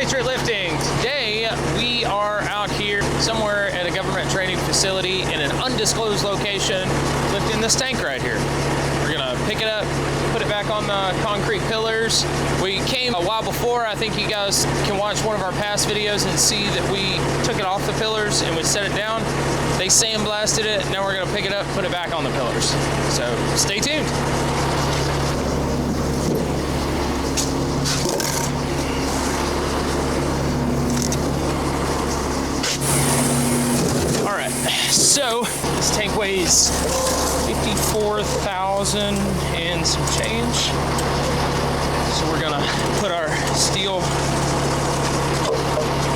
Patriot Lifting. Today we are out here somewhere at a government training facility in an undisclosed location lifting this tank right here. We're gonna pick it up, put it back on the concrete pillars. We came a while before. I think you guys can watch one of our past videos and see that we took it off the pillars and we set it down. They sandblasted it. Now we're gonna pick it up, put it back on the pillars. So stay tuned. So this tank weighs 54,000 and some change. So we're gonna put our steel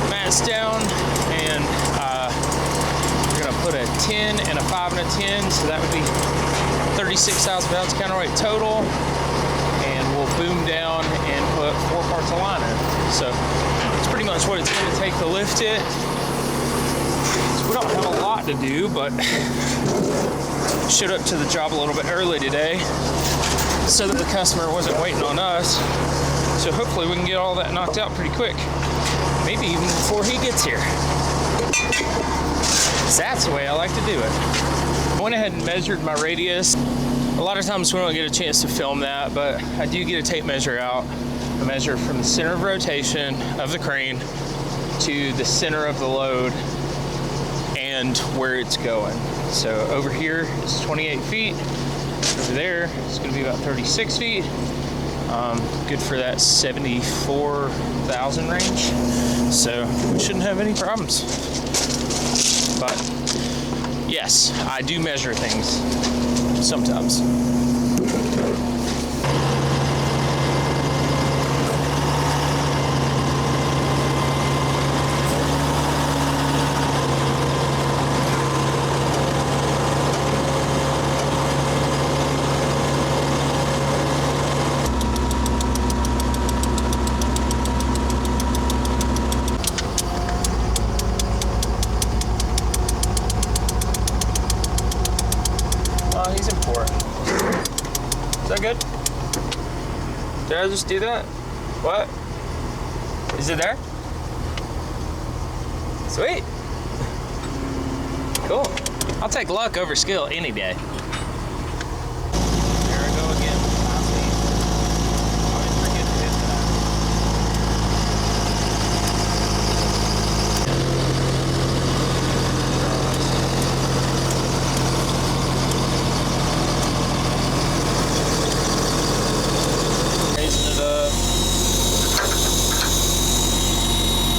mats down, and we're gonna put a 10 and a 5 and a 10. So that would be 36,000 pounds counterweight total. And we'll boom down and put 4 parts of line in. So it's pretty much what it's gonna take to lift it. We don't have a lot to do, but showed up to the job a little bit early today so that the customer wasn't waiting on us. So hopefully we can get all that knocked out pretty quick. Maybe even before he gets here. That's the way I like to do it. I went ahead and measured my radius. A lot of times we don't get a chance to film that, but I do get a tape measure out. I measure from the center of rotation of the crane to the center of the load and where it's going. So over here it's 28 feet. Over there it's going to be about 36 feet. Good for that 74,000 range. So we shouldn't have any problems. But yes, I do measure things sometimes. He's in port. Is that good? Did I just do that? What? Is it there? Sweet. Cool. I'll take luck over skill any day. There I go again. Always forget to hit that.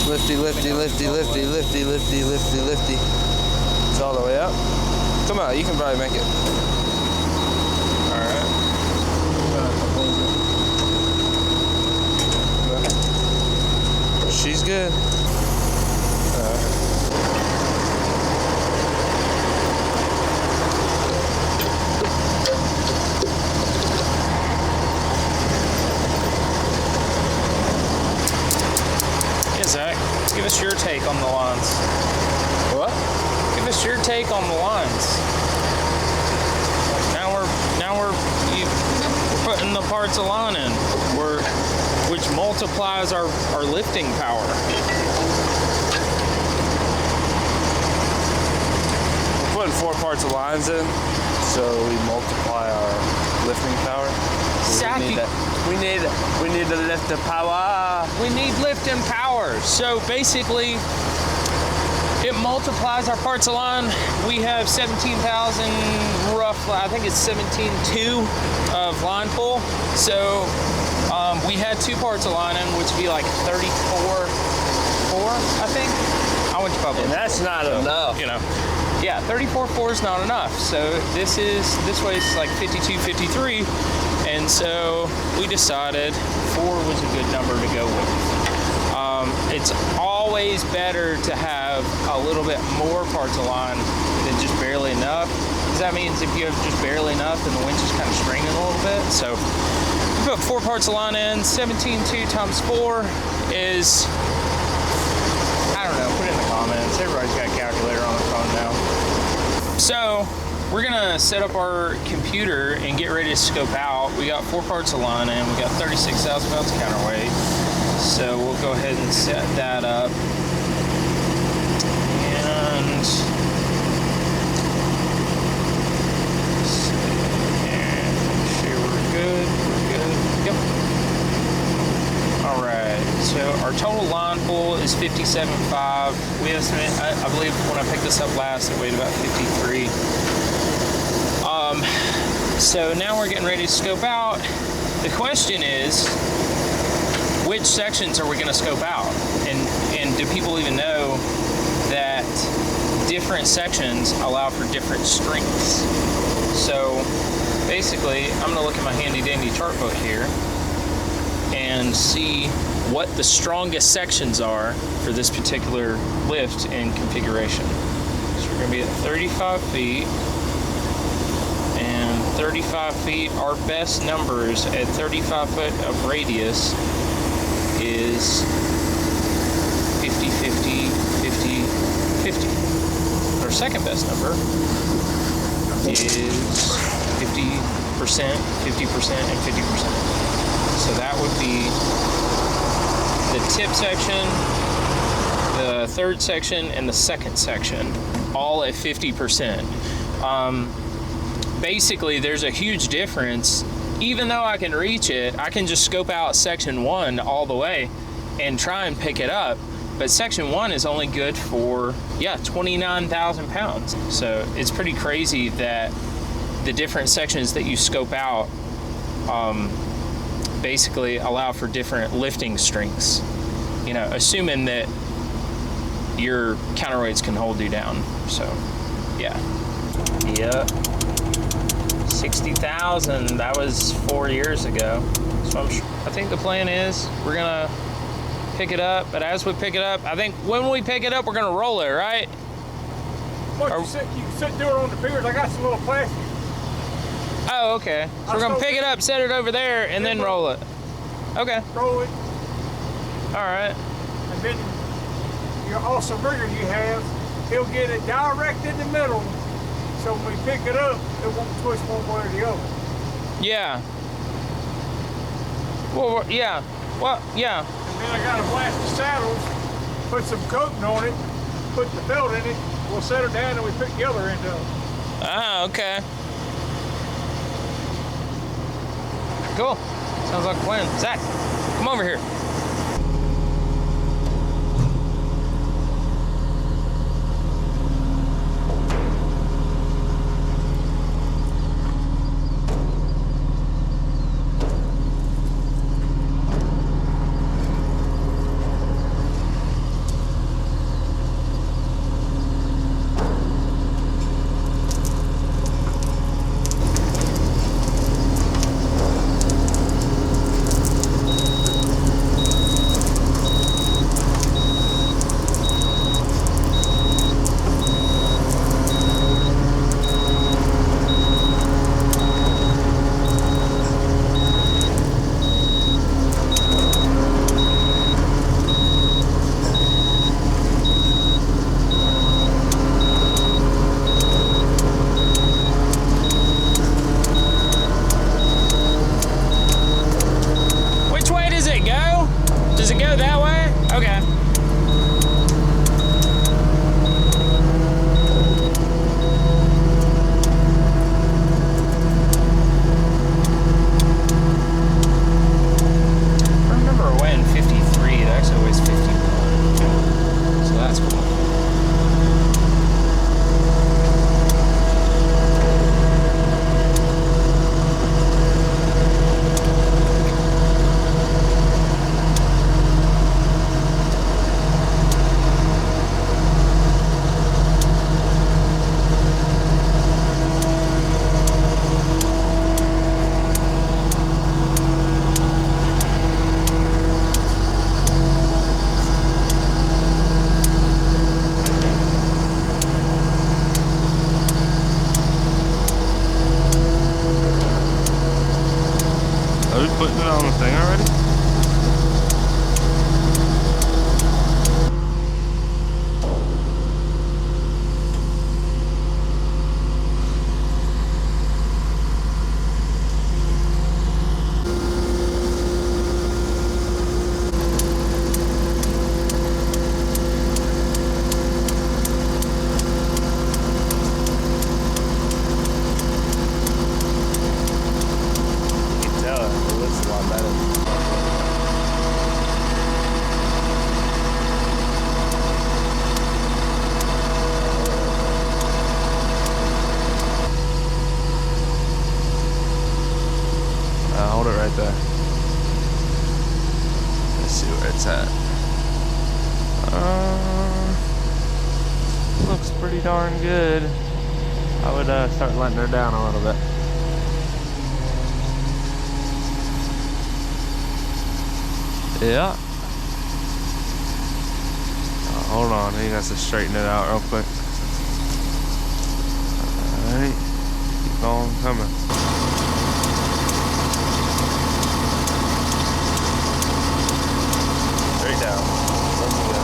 Lifty, lifty, lifty, lifty, lifty, lifty, lifty, lifty. It's all the way up. Come on, you can probably make it. Alright. She's good. Zach, give us your take on the lines. What? Give us your take on the lines. Now we're putting the parts of line in, which multiplies our lifting power. We're putting 4 parts of lines in, so we multiply our lifting power. Zach, we need to lift the power. We need lift and power. So basically, it multiplies our parts of line. We have 17,000 roughly, I think it's 17.2 of line pull. So we had 2 parts of line in, which would be like 34.4, I think. I went to public. And that's not enough. You know, yeah, 34.4 is not enough. So this weighs like 52, 53. And so we decided 4 was a good number to go with. It's always better to have a little bit more parts of line than just barely enough. Because that means if you have just barely enough, then the winch is kind of straining a little bit. So we put 4 parts of line in. 17.2 times 4 is, I don't know, put it in the comments. Everybody's got a calculator on their phone now. So we're gonna set up our computer and get ready to scope out. We got 4 parts of line in, we got 36,000 pounds counterweight. So we'll go ahead and set that up. And sure we're good. Yep. Alright, so our total line pull is 57.5. We estimate, I believe when I picked this up last, it weighed about 53. So now we're getting ready to scope out. The question is, which sections are we going to scope out? And do people even know that different sections allow for different strengths? So basically, I'm going to look at my handy dandy chart book here and see what the strongest sections are for this particular lift and configuration. So we're going to be at 35 feet. 35 feet, our best numbers at 35 foot of radius is 50, 50, 50, 50. Our second best number is 50%, 50%, and 50%. So that would be the tip section, the third section, and the second section, all at 50%. Basically, there's a huge difference. Even though I can reach it, I can just scope out section 1 all the way and try and pick it up. But section 1 is only good for, 29,000 pounds. So it's pretty crazy that the different sections that you scope out basically allow for different lifting strengths. You know, assuming that your counterweights can hold you down. So, yeah. Yep. 60,000, that was 4 years ago. So I think the plan is we're gonna pick it up, but as we pick it up, I think when we pick it up, we're gonna roll it, right? Well, you can sit there on the piers. I got some little plastic. Oh, okay. So we're gonna pick it up, set it over there, and then roll it. Okay. Roll it. All right. And then your awesome rigger you have, he'll get it direct in the middle. So when we pick it up, it won't twist one way or the other. Yeah. Well, yeah. Well, yeah. And then I got to blast the saddles, put some coating on it, put the belt in it. We'll set her down and we pick the other end up. Ah, okay. Cool. Sounds like a plan. Zach, come over here. putting it on the thing already? right there. Let's see where it's at. Looks pretty darn good. I would start letting her down a little bit. Yeah. Hold on, he has to straighten it out real quick. Alright, keep on coming. Straight down. Let's go.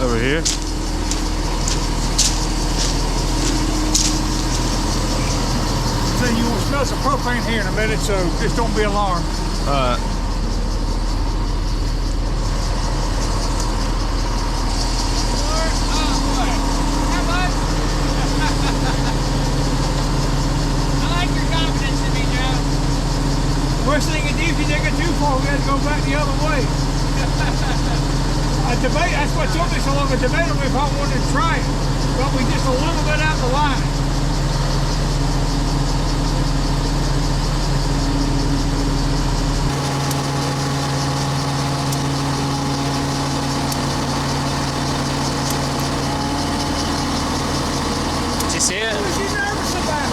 Over here. So you will smell some propane here in a minute, so just don't be alarmed. Worst thing is if you take it too far, we got to go back the other way. A debate, that's what took me so long, a debate on if I wanted to try it. But we just a little bit out the line. Did you see it? What was you nervous about?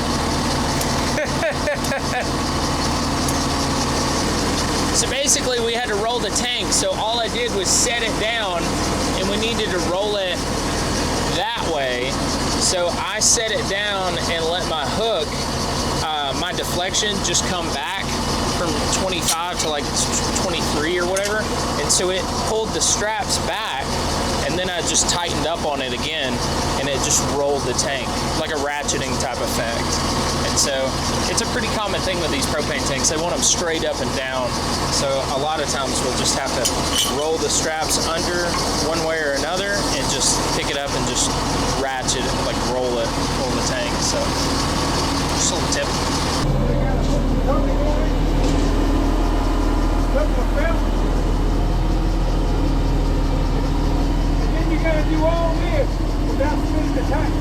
So basically we had to roll the tank, so all I did was set it down and we needed to roll it that way. So I set it down and let my hook, my deflection just come back from 25 to like 23 or whatever. And so it pulled the straps back and then I just tightened up on it again and it just rolled the tank, like a ratcheting type effect. And so it's a pretty common thing with these propane tanks. They want them straight up and down. So a lot of times we'll just have to roll the straps under one way or another and just pick it up and just ratchet it, like roll the tank. So just a little tip. And then you got to do all this without spinning the tank.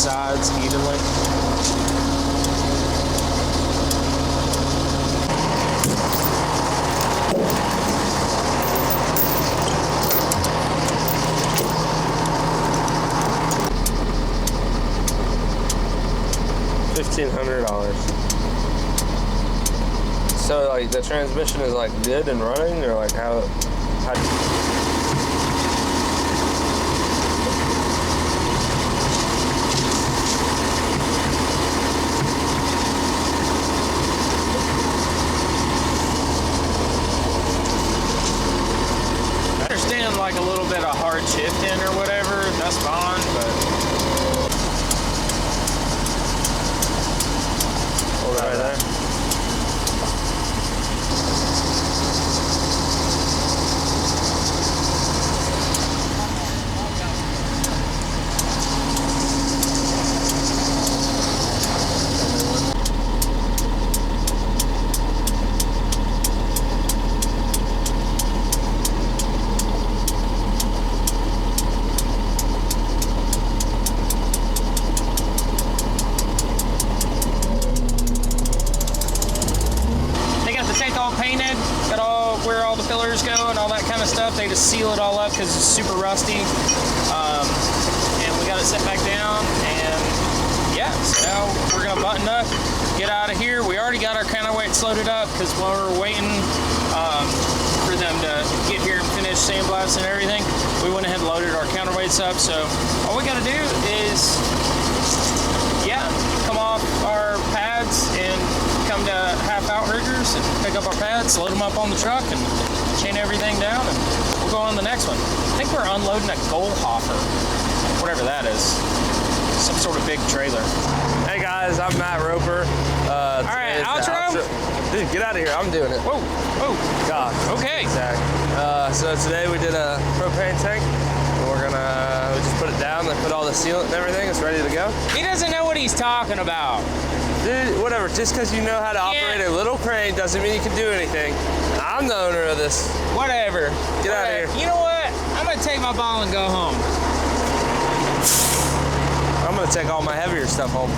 sides evenly. $1,500. So like the transmission is like good and running, or like how I understand like a little bit of hard shifting or whatever, that's fine, but hold it right there. painted, got all where all the fillers go and all that kind of stuff. They just seal it all up because it's super rusty. And we got it set back down, and yeah, so now we're gonna button up, get out of here. We already got our counterweights loaded up because while we were waiting for them to get here and finish sandblasting and everything, we went ahead and loaded our counterweights up. So all we gotta do is, yeah, come off our pads and come to Half Outriggers and pick up our pads, load them up on the truck, and chain everything down, and we'll go on the next one. I think we're unloading a Goldhofer, whatever that is. Some sort of big trailer. Hey guys, I'm Matt Roper. All right, outro? Dude, get out of here. I'm doing it. Whoa, whoa. God. Okay. Exactly. So today we did a propane tank. We're gonna just put it down, then put all the sealant and everything. It's ready to go. He doesn't know what he's talking about. Dude, whatever. Just because you know how to operate a little crane doesn't mean you can do anything. I'm the owner of this. Whatever. Get out of here. You know what? I'm gonna take my ball and go home. I'm gonna take all my heavier stuff home.